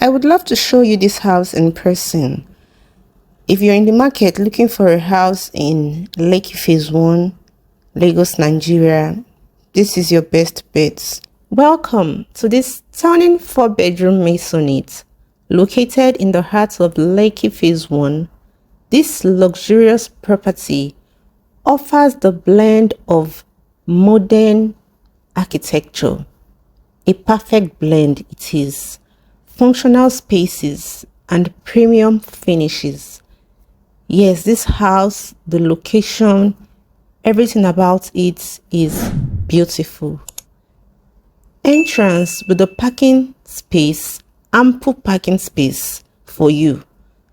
I would love to show you this house in person. If you're in the market looking for a house in Lekki Phase 1, Lagos, Nigeria, this is your best bet. Welcome to this stunning 4-bedroom Maisonette located in the heart of Lekki Phase 1. This luxurious property offers the blend of modern architecture. A perfect blend it is. Functional spaces and premium finishes. Yes, this house, the location, everything about it is beautiful. Entrance with the parking space, ample parking space for you.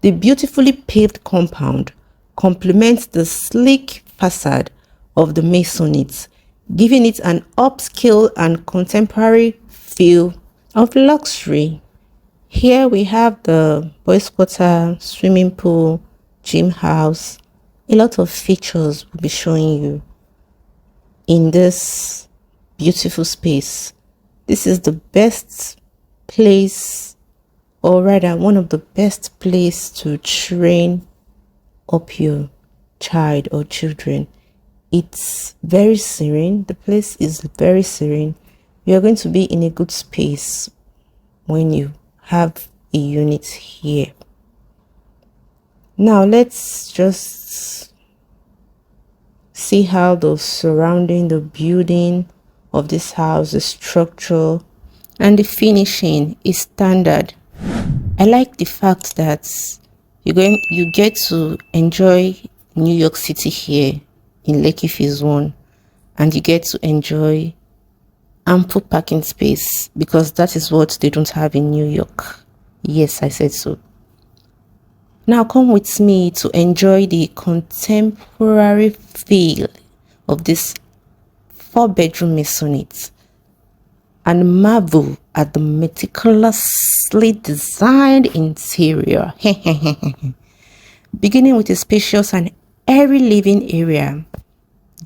The beautifully paved compound complements the sleek facade of the Maisonette, giving it an upscale and contemporary feel of luxury. Here we have the boys' quarter, swimming pool, gym house. A lot of features will be showing you in this beautiful space. This is the best place, or rather one of the best places to train up your child or children. It's very serene. The place is very serene. You're going to be in a good space when you have a unit here. Now let's just see how the surrounding, the building of this house, the structure and the finishing is standard. I like the fact that you get to enjoy New York City here in Lekki Phase 1, and you get to enjoy ample parking space because that is what they don't have in New York. Yes, I said so. Now come with me to enjoy the contemporary feel of this 4-bedroom Maisonette and marvel at the meticulously designed interior. Beginning with a spacious and airy living area,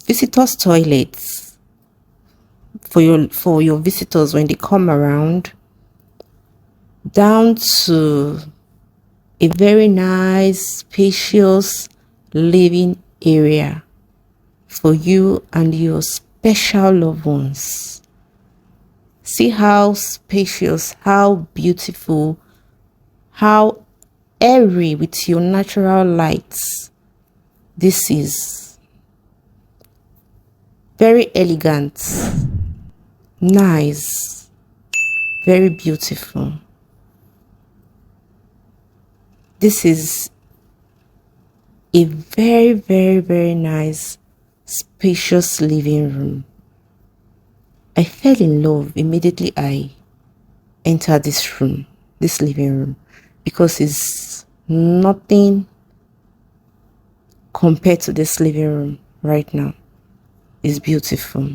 visitors' toilets for your visitors when they come around, down to a very nice, spacious living area for you and your special loved ones. See how spacious, how beautiful, how airy with your natural lights. This is very elegant, nice, very beautiful. This is a very, very, very nice, spacious living room. I fell in love immediately I entered this room, this living room, because it's nothing compared to this living room right now. It's beautiful.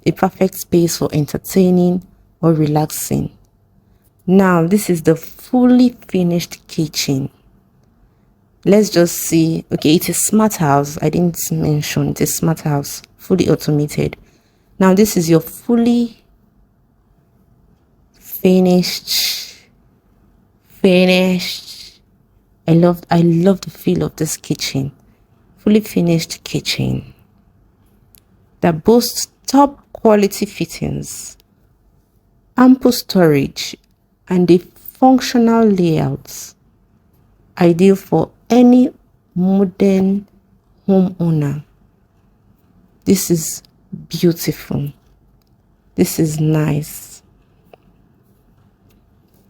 A perfect space for entertaining or relaxing. Now, this is the fully finished kitchen. Let's just see. Okay, it's a smart house. I didn't mention it's a smart house, fully automated. Now, this is your fully finished. I love the feel of this kitchen. Fully finished kitchen that boasts top quality fittings, ample storage, and a functional layout, ideal for any modern homeowner. This is beautiful. This is nice.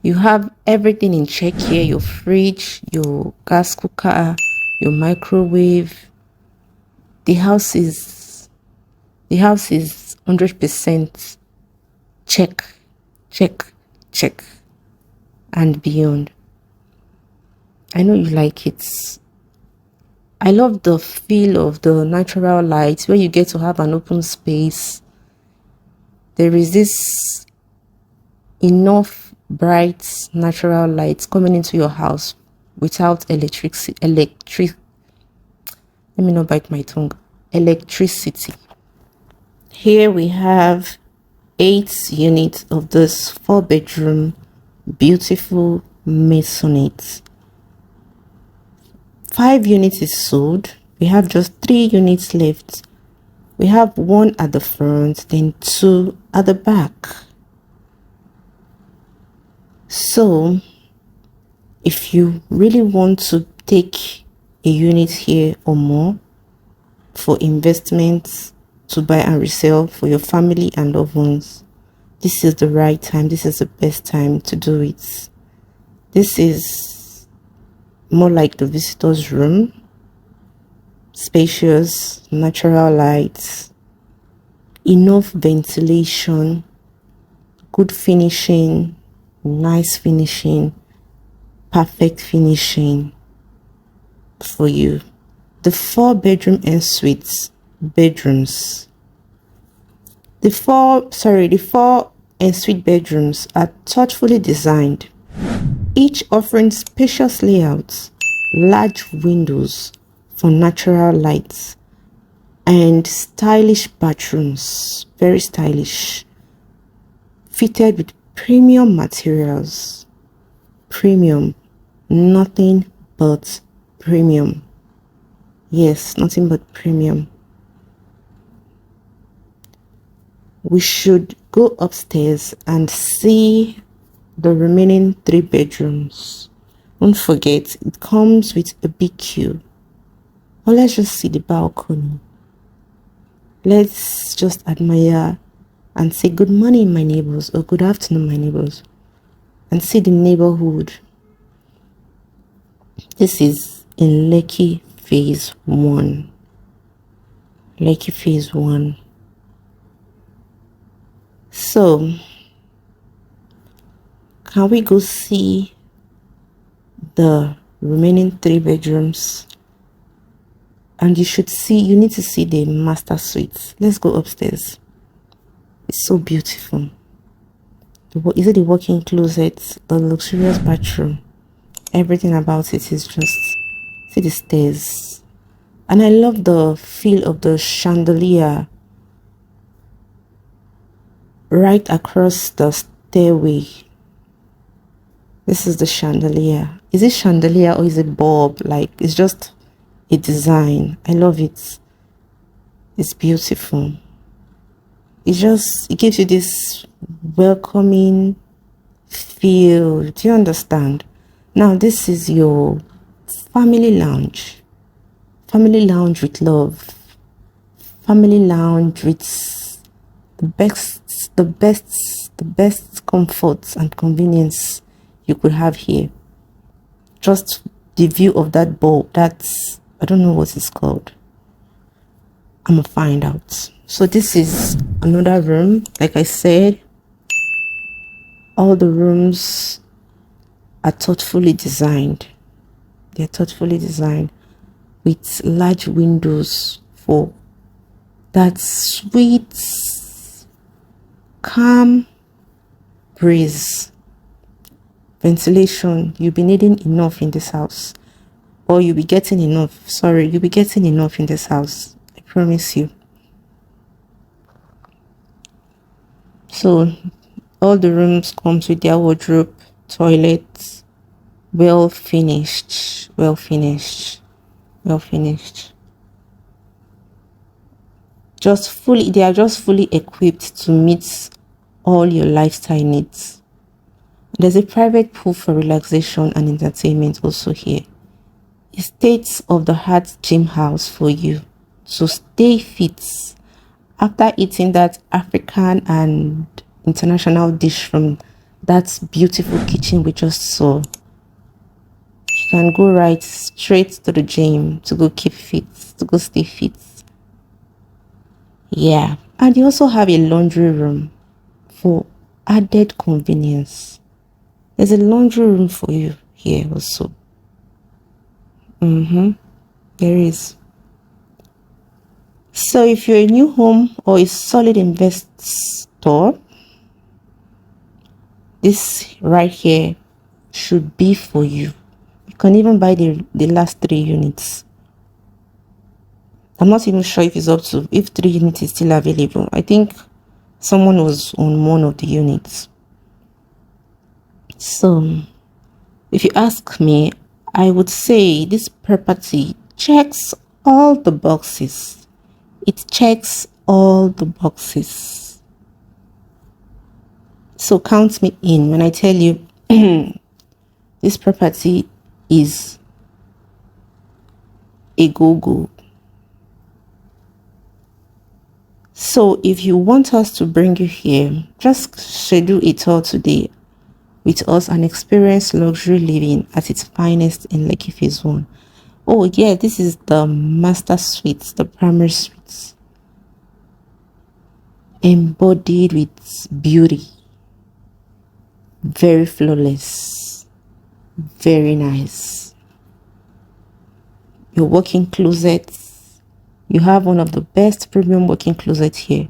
You have everything in check here: your fridge, your gas cooker, your microwave. The house is 100% check and beyond. I know you like it. I love the feel of the natural light where you get to have an open space. There is this enough bright natural light coming into your house without electricity. Let me not bite my tongue. Electricity. Here we have 8 units of this 4-bedroom beautiful Maisonette. 5 units is sold. We have just 3 units left. We have 1 at the front, then 2 at the back. So if you really want to take a unit here or more for investments, to buy and resell for your family and loved ones, this is the right time. This is the best time to do it. This is more like the visitor's room. Spacious, natural lights, enough ventilation, good finishing, nice finishing, perfect finishing for you. The 4-bedroom ensuite bedrooms. The 4 ensuite bedrooms are thoughtfully designed, each offering spacious layouts, large windows for natural lights, and stylish bathrooms, very stylish, fitted with premium materials. Premium, nothing but premium. Yes, nothing but premium. We should go upstairs and see the remaining 3 bedrooms. Don't forget, it comes with a BQ. Or let's just see the balcony. Let's just admire and say good morning, my neighbors, or good afternoon, my neighbors, and see the neighborhood. This is in Lekki Phase 1. Lekki Phase 1. So, can we go see the remaining 3 bedrooms? And you need to see the master suite. Let's go upstairs. It's so beautiful. Is it the walk-in closet, the luxurious bathroom? Everything about it is just, see the stairs. And I love the feel of the chandelier right across the stairway. This is the chandelier. Is it chandelier or is it bulb? Like, it's just a design. I love it. It's beautiful. It gives you this welcoming feel. Do you understand? Now this is your family lounge. Family lounge with love. Family lounge with the best comforts and convenience you could have here. Just the view of that bulb, I don't know what it's called. I'm gonna find out. So this is another room. Like I said, all the rooms are thoughtfully designed. They're thoughtfully designed with large windows for that sweet, calm breeze. Ventilation, you'll be needing enough in this house. Or you'll be getting enough. You'll be getting enough in this house. I promise you. So, all the rooms comes with their wardrobe, toilets, well finished. They are just fully equipped to meet all your lifestyle needs. There's a private pool for relaxation and entertainment also here. A state-of-the-art gym house for you to stay fit after eating that African and international dish from that beautiful kitchen we just saw. You can go right straight to the gym to go keep fit, to go stay fit. Yeah, and you also have a laundry room for added convenience. There's a laundry room for you here also. There is. So if you're a new home or a solid investor, this right here should be for you. You can even buy the last 3 units. I'm not even sure if 3 units is still available. I think someone was on one of the units. So if you ask me, I would say this property checks all the boxes. It checks all the boxes. So count me in when I tell you this property is a go-go. So if you want us to bring you here, just schedule a tour today with us and experience luxury living at its finest in Lekki Phase 1. Oh yeah, this is the master suite, the primary suite, embodied with beauty, very flawless, very nice. Your walk-in closet, you have one of the best premium walk-in closets here,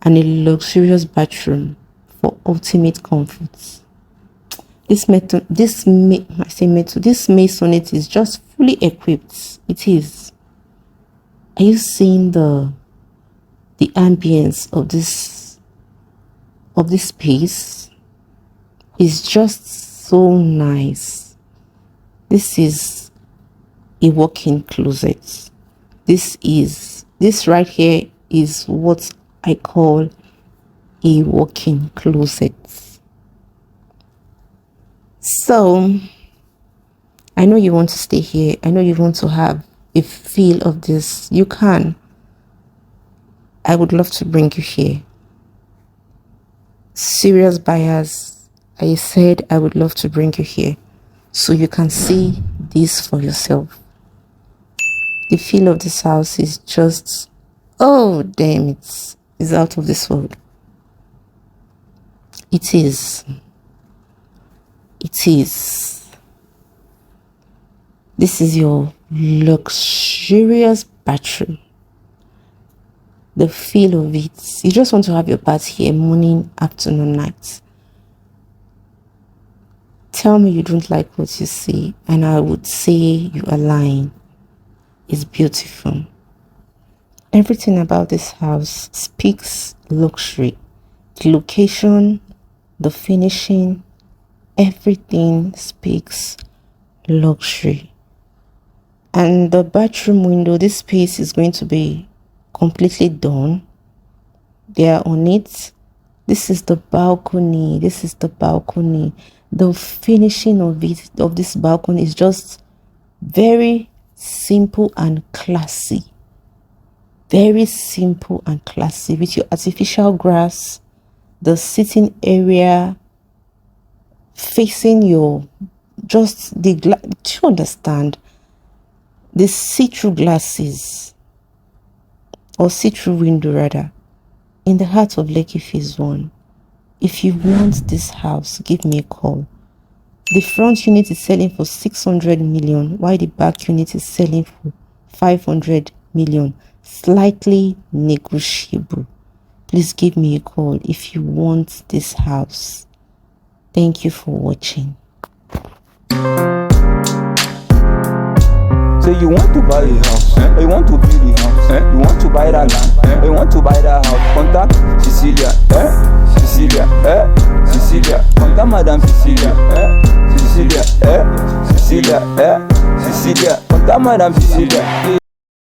and a luxurious bathroom for ultimate comfort. This Maisonette is just fully equipped. It is. Are you seeing the ambience of this space? It's just so nice. This is a walk-in closet. This right here is what I call a walk-in closet. So I know you want to stay here. I know you want to have a feel of this. You can. I would love to bring you here. Serious buyers, I said I would love to bring you here so you can see this for yourself. The feel of this house is just, oh damn, it's out of this world. It is. This is your luxurious bathroom. The feel of it, you just want to have your bath here morning, afternoon, night. Tell me you don't like what you see and I would say you are lying. It's beautiful. Everything about this house speaks luxury. The location, the finishing, everything speaks luxury. And the bathroom window, this space is going to be completely done. They are on it. This is the balcony. The finishing of this balcony is just very simple and classy. Very simple and classy with your artificial grass, the sitting area facing your do you understand? The see-through glasses or see-through window rather in the heart of Lekki Phase 1. If you want this house, give me a call. The front unit is selling for 600 million, while the back unit is selling for 500 million. Slightly negotiable. Please give me a call if you want this house. Thank you for watching. So you want to buy a house, or you want to build a house, you want to buy that land, or you want to buy that house, contact Cecilia, Cecilia, contact Madam Cecilia, Cecilia, contact Madam Cecilia.